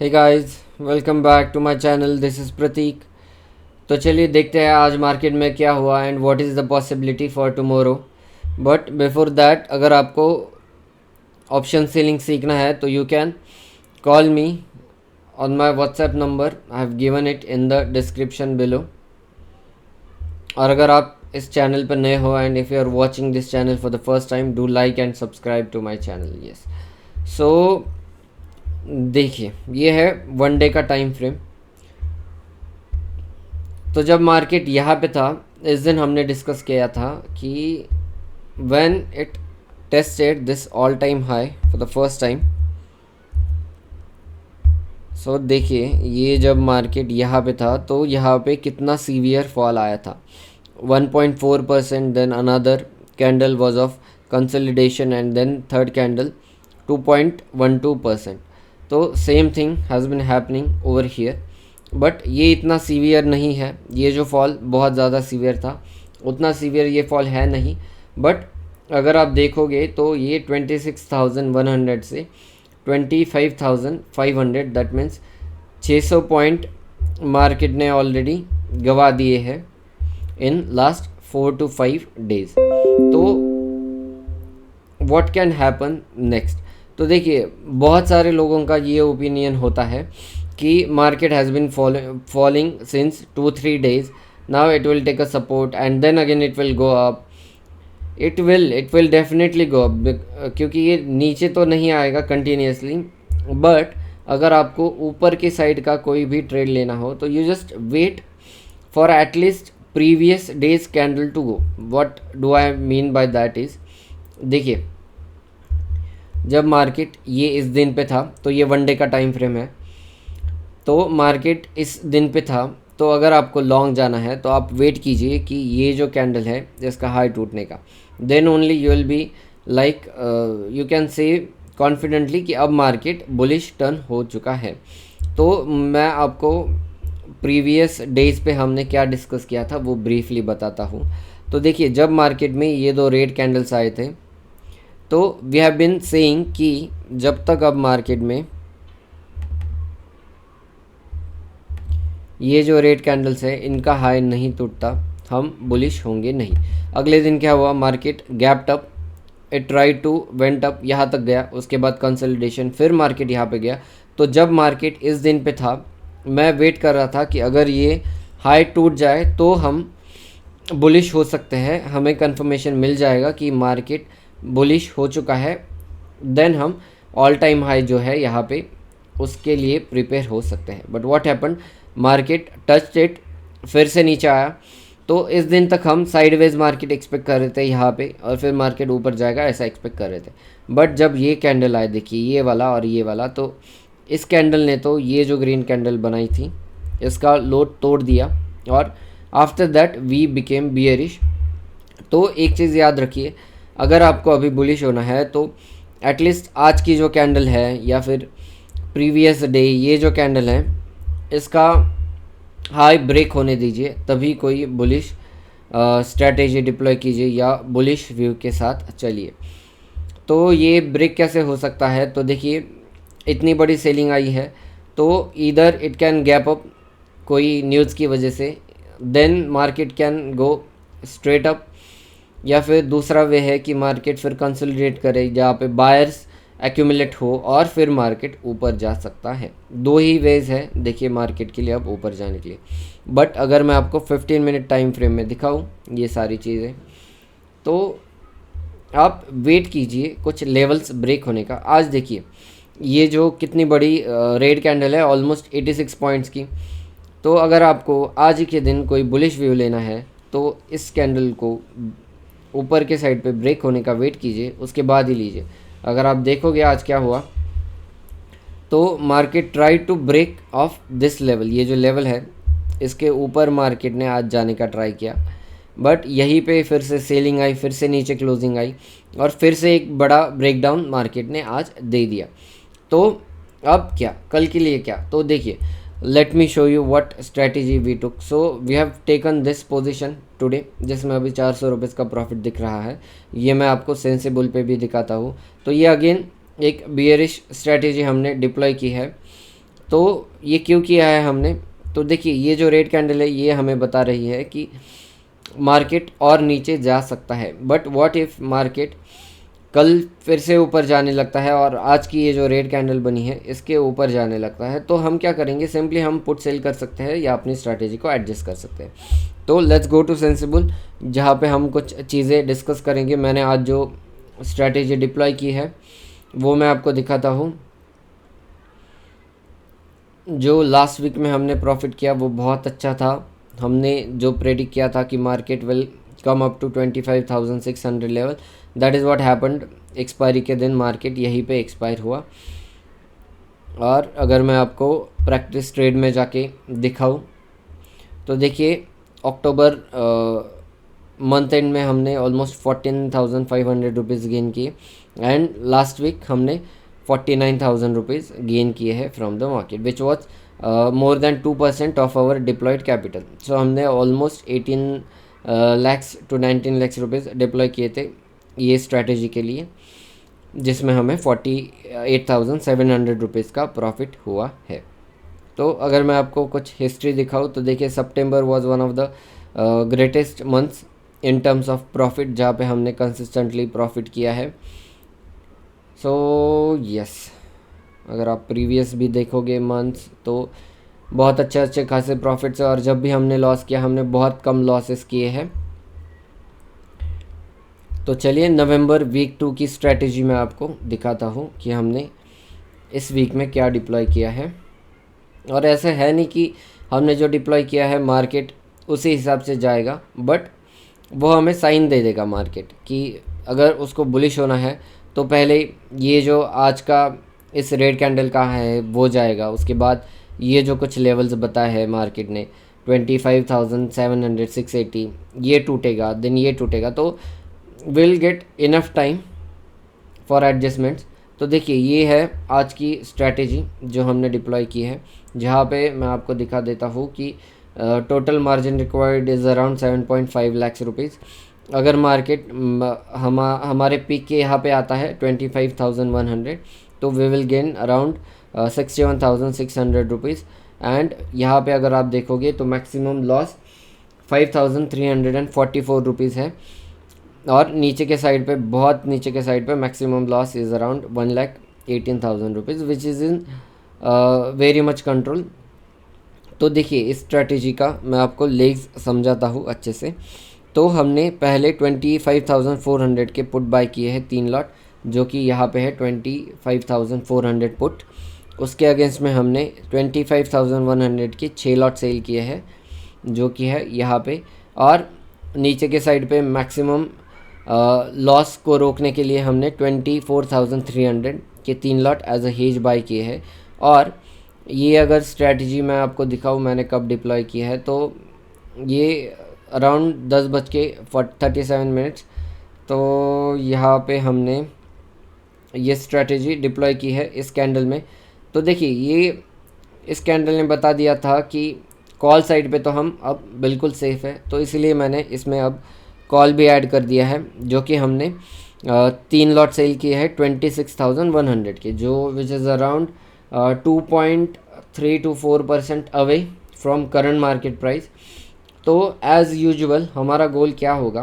Hey guys, welcome back to my channel. This is Prateek. तो चलिए देखते हैं आज मार्केट में क्या हुआ and what is the possibility for tomorrow. But before that, अगर आपको ऑप्शन सेलिंग सीखना है तो you can call me on my WhatsApp number. I have given it in the description below. और अगर आप इस चैनल पर नए हो and if you are watching this channel for the first time, do like and subscribe to my channel. Yes. So देखिए, ये है वन डे का टाइम फ्रेम। तो जब मार्केट यहाँ पे था, इस दिन हमने डिस्कस किया था कि when it tested this all time high for the first time. So देखिए, ये जब मार्केट यहाँ पे था तो यहाँ पे कितना सीवियर फॉल आया था, 1.4%। Then another candle was of consolidation and then third candle 2.12%। तो same thing has been happening over here. But ये इतना सीवियर नहीं है। ये जो फॉल बहुत ज़्यादा सीवियर था, उतना सीवियर ये फॉल है नहीं। बट अगर आप देखोगे तो ये 26,100 से 25,500, दैट मीन्स 600 पॉइंट मार्केट ने ऑलरेडी गवा दिए हैं इन लास्ट 4 to 5 डेज। तो व्हाट कैन हैपन नेक्स्ट? तो देखिए, बहुत सारे लोगों का ये ओपिनियन होता है कि market has been falling since 2-3 days। Now it will take a support and then again it will go up. It will definitely go up, क्योंकि ये नीचे तो नहीं आएगा कंटिन्यूसली। बट अगर आपको ऊपर की साइड का कोई भी ट्रेड लेना हो तो you just wait for at least previous days candle to go. What do I mean by that is, देखिए, जब मार्केट ये इस दिन पे था तो ये वन डे का टाइम फ्रेम है। तो मार्केट इस दिन पे था, तो अगर आपको लॉन्ग जाना है तो आप वेट कीजिए कि ये जो कैंडल है इसका हाई टूटने का। Then only you will be like, you can say confidently कि अब मार्केट बुलिश टर्न हो चुका है। तो मैं आपको प्रीवियस डेज पे हमने क्या डिस्कस किया था वो ब्रीफली बताता हूँ। तो देखिए, जब मार्केट में ये दो रेड कैंडल्स आए थे तो वी हैव बिन सेइंग कि जब तक अब मार्केट में ये जो रेड कैंडल्स है इनका हाई नहीं टूटता, हम बुलिश होंगे नहीं। अगले दिन क्या हुआ? Market gapped up, it try to went up, यहाँ तक गया, उसके बाद कंसोलिडेशन, फिर मार्केट यहाँ पे गया। तो जब मार्केट इस दिन पे था, मैं वेट कर रहा था कि अगर ये हाई टूट जाए तो हम बुलिश हो सकते हैं, हमें कंफर्मेशन मिल जाएगा कि मार्केट बुलिश हो चुका है। देन हम ऑल टाइम हाई जो है यहाँ पे उसके लिए प्रिपेयर हो सकते हैं। But what happen, market touched it, फिर से नीचे आया। तो इस दिन तक हम साइडवेज मार्केट एक्सपेक्ट कर रहे थे यहाँ पे, और फिर मार्केट ऊपर जाएगा ऐसा एक्सपेक्ट कर रहे थे। बट जब ये कैंडल आए, देखिए ये वाला और ये वाला, तो इस कैंडल ने तो ये जो ग्रीन कैंडल बनाई थी इसका लो तोड़ दिया, और after that we became bearish. तो एक चीज़ याद रखिए, अगर आपको अभी बुलिश होना है तो एटलीस्ट आज की जो कैंडल है या फिर प्रीवियस डे ये जो कैंडल है इसका हाई ब्रेक होने दीजिए, तभी कोई बुलिश स्ट्रैटेजी डिप्लॉय कीजिए या बुलिश व्यू के साथ चलिए। तो ये ब्रेक कैसे हो सकता है? तो देखिए, इतनी बड़ी सेलिंग आई है तो इधर इट कैन गैप अप कोई न्यूज़ की वजह से, then market can go straight up, या फिर दूसरा वे है कि मार्केट फिर कंसोलिडेट करे जहाँ पे बायर्स एक्यूमुलेट हो और फिर मार्केट ऊपर जा सकता है। दो ही वेज है देखिए मार्केट के लिए अब ऊपर जाने के लिए। बट अगर मैं आपको 15 मिनट टाइम फ्रेम में दिखाऊं ये सारी चीज़ें, तो आप वेट कीजिए कुछ लेवल्स ब्रेक होने का। आज देखिए, ये जो कितनी बड़ी रेड कैंडल है, ऑलमोस्ट 86 पॉइंट्स की। तो अगर आपको आज के दिन कोई बुलिश व्यू लेना है तो इस कैंडल को ऊपर के साइड पे ब्रेक होने का वेट कीजिए, उसके बाद ही लीजिए। अगर आप देखोगे आज क्या हुआ, तो market try to break off this level, ये जो लेवल है इसके ऊपर मार्केट ने आज जाने का ट्राई किया। बट यहीं पे फिर से सेलिंग आई, फिर से नीचे क्लोजिंग आई, और फिर से एक बड़ा ब्रेकडाउन मार्केट ने आज दे दिया। तो अब क्या, कल के लिए क्या? तो देखिए, let me show you what strategy we took. So we have taken this position today, जिसमें अभी 400 रुपीज़ का प्रॉफिट दिख रहा है। ये मैं आपको सेंसिबल पे भी दिखाता हूँ। तो ये अगेन एक बियरिश स्ट्रैटेजी हमने डिप्लॉय की है। तो ये क्यों किया है हमने, तो देखिए ये जो रेड कैंडल है ये हमें बता रही है कि मार्केट और नीचे जा सकता है, बट व्हाट इफ़ मार्केट कल फिर से ऊपर जाने लगता है और आज की ये जो रेड कैंडल बनी है इसके ऊपर जाने लगता है, तो हम क्या करेंगे, सिंपली हम पुट सेल कर सकते हैं या अपनी स्ट्रैटेजी को एडजस्ट कर सकते हैं। तो लेट्स गो टू सेंसिबल, जहाँ पे हम कुछ चीज़ें डिस्कस करेंगे। मैंने आज जो स्ट्रैटेजी डिप्लॉय की है वो मैं आपको दिखाता हूँ। जो लास्ट वीक में हमने प्रॉफिट किया वो बहुत अच्छा था। हमने जो प्रेडिक्ट किया था कि market will come up to 25,600 level, that is what happened. Expiry के दिन मार्केट यहीं पे एक्सपायर हुआ। और अगर मैं आपको प्रैक्टिस ट्रेड में जाके दिखाऊं तो देखिए अक्टूबर मंथ एंड में हमने ऑलमोस्ट 14,500 रुपीज़ गेन किए एंड लास्ट वीक हमने 49,000 रुपीज़ गेन किए हैं from the market which was more than 2% of our deployed capital. So हमने almost 18 lakhs to 19 lakhs rupees deploy किए थे ये स्ट्रैटेजी के लिए, जिसमें हमें 48,700 रुपीज़ का प्रॉफिट हुआ है। तो अगर मैं आपको कुछ हिस्ट्री दिखाऊं तो देखिए सितंबर was one of the greatest months in terms of profit, जहाँ पे हमने कंसिस्टेंटली प्रॉफिट किया है। सो यस, अगर आप प्रीवियस भी देखोगे मंथ्स तो बहुत अच्छे खासे प्रॉफिट्स है, और जब भी हमने लॉस किया हमने बहुत कम लॉसेस किए हैं। तो चलिए नवंबर वीक 2 की स्ट्रैटेजी मैं आपको दिखाता हूँ कि हमने इस वीक में क्या डिप्लॉय किया है। और ऐसा है नहीं कि हमने जो डिप्लॉय किया है मार्केट उसी हिसाब से जाएगा, बट वो हमें साइन दे देगा मार्केट कि अगर उसको बुलिश होना है तो पहले ये जो आज का इस रेड कैंडल का है वो जाएगा, उसके बाद ये जो कुछ लेवल्स बताए हैं मार्केट ने 25,700 680 ये टूटेगा, देन ये टूटेगा, तो will get enough time for adjustments. तो देखिए ये है आज की स्ट्रैटेजी जो हमने डिप्लॉय की है, जहाँ पे मैं आपको दिखा देता हूँ कि total margin required is around 7.5 lakh rupees. अगर मार्केट हमारे पीक के यहाँ पे आता है 25,100, तो we will gain around 61,600 rupees. एंड यहाँ पे अगर आप देखोगे तो मैक्सिमम लॉस 5,344 रुपीज़ है, और नीचे के साइड पे, बहुत नीचे के साइड पे maximum loss is around 1,18,000 rupees which is in very much control. तो देखिए इस स्ट्रैटेजी का मैं आपको लेग्स समझाता हूँ अच्छे से। तो हमने पहले 25,400 के पुट बाय किए हैं 3 लॉट, जो कि यहाँ पे है 25,400 पुट। उसके अगेंस्ट में हमने 25,100 के 6 लॉट सेल किए हैं, जो कि है यहाँ पे। और नीचे के साइड पे मैक्सिमम लॉस को रोकने के लिए हमने 24,300 के 3 lot as a hedge buy किए हैं। और ये अगर स्ट्रैटेजी मैं आपको दिखाऊँ मैंने कब डिप्लॉय किया है, तो ये अराउंड 10:37 तो यहाँ पे हमने ये स्ट्रैटेजी डिप्लॉय की है इस कैंडल में। तो देखिए ये इस कैंडल ने बता दिया था कि कॉल साइड पे तो हम अब बिल्कुल सेफ़ है, तो इसलिए मैंने इसमें अब कॉल भी ऐड कर दिया है, जो कि हमने 3 लॉट सेल किए हैं 26,100 के, जो which is around 2.3 to 4% away from current market price. तो एज़ यूजुअल हमारा गोल क्या होगा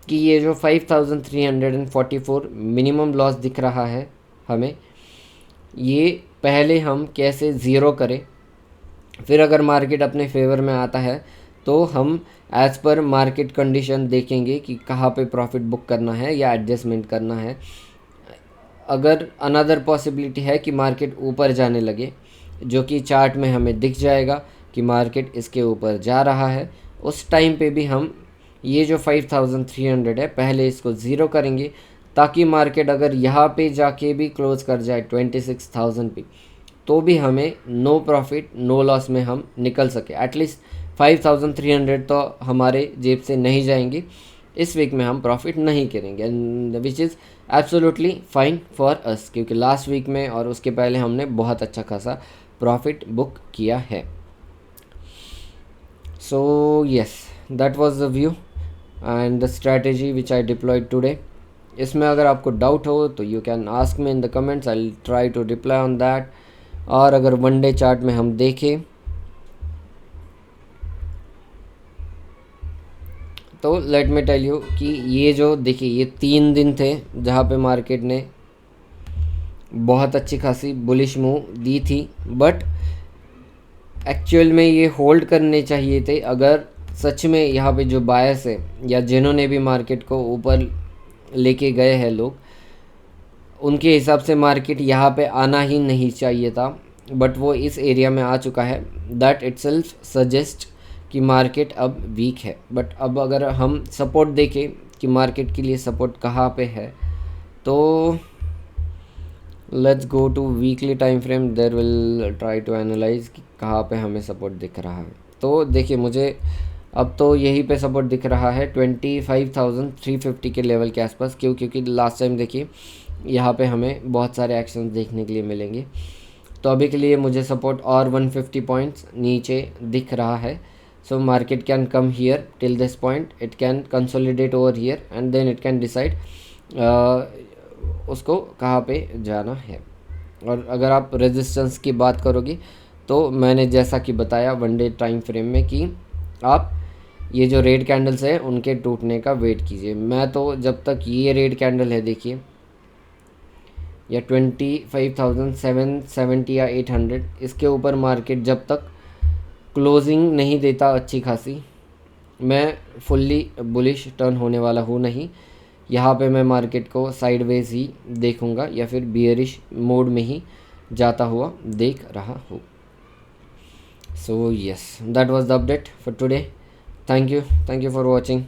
कि ये जो 5,344 मिनिमम लॉस दिख रहा है हमें, ये पहले हम कैसे ज़ीरो करें, फिर अगर मार्केट अपने फेवर में आता है तो हम एज़ पर मार्केट कंडीशन देखेंगे कि कहाँ पे प्रॉफिट बुक करना है या एडजस्टमेंट करना है। अगर अनदर पॉसिबिलिटी है कि मार्केट ऊपर जाने लगे, जो कि चार्ट में हमें दिख जाएगा कि मार्केट इसके ऊपर जा रहा है, उस टाइम पे भी हम ये जो 5,300 है पहले इसको ज़ीरो करेंगे, ताकि मार्केट अगर यहाँ पे जाके भी क्लोज़ कर जाए 26,000 पे, तो भी हमें नो प्रॉफिट नो लॉस में हम निकल सके। एटलीस्ट 5,300 तो हमारे जेब से नहीं जाएंगे, इस वीक में हम प्रॉफिट नहीं करेंगे, which is absolutely fine for us, क्योंकि लास्ट वीक में और उसके पहले हमने बहुत अच्छा खासा प्रॉफिट बुक किया है। So yes, that was the view and the strategy which I deployed today. इसमें अगर आपको डाउट हो तो you can ask me in the comments, I will try to reply on that. और अगर वन डे चार्ट में हम देखें तो लेट मी टेल यू कि ये जो देखिए ये 3 दिन थे जहाँ पे मार्केट ने बहुत अच्छी खासी बुलिश मूव दी थी, बट एक्चुअल में ये होल्ड करने चाहिए थे। अगर सच में यहाँ पे जो बायर्स है या जिन्होंने भी मार्केट को ऊपर लेके गए हैं लोग, उनके हिसाब से मार्केट यहाँ पे आना ही नहीं चाहिए था, बट वो इस एरिया में आ चुका है। दैट इटसेल्फ सजेस्ट कि मार्केट अब वीक है। बट अब अगर हम सपोर्ट देखें कि मार्केट के लिए सपोर्ट कहाँ पे है, तो let's go to weekly time frame, there will try to analyze कि कहाँ पे हमें सपोर्ट दिख रहा है। तो देखिए मुझे अब तो यहीं पे सपोर्ट दिख रहा है 25,350 के लेवल के आसपास। क्योंकि लास्ट टाइम देखिए यहाँ पे हमें बहुत सारे एक्शन देखने के लिए मिलेंगे। तो अभी के लिए मुझे सपोर्ट और 150 पॉइंट्स नीचे दिख रहा है। So market can come here till this point, it can consolidate over here and then it can decide उसको कहाँ पे जाना है। और अगर आप रेजिस्टेंस की बात करोगे तो मैंने जैसा कि बताया वन डे टाइम फ्रेम में कि आप ये जो रेड कैंडल्स है उनके टूटने का वेट कीजिए। मैं तो जब तक ये रेड कैंडल है देखिए या 25,770 या 800, इसके ऊपर मार्केट जब तक क्लोजिंग नहीं देता अच्छी खासी, मैं फुल्ली बुलिश टर्न होने वाला हूँ नहीं। यहाँ पे मैं मार्केट को साइडवेज ही देखूँगा या फिर बियरिश मोड में ही जाता हुआ देख रहा हूँ। सो yes, that was the update for today. Thank you for watching.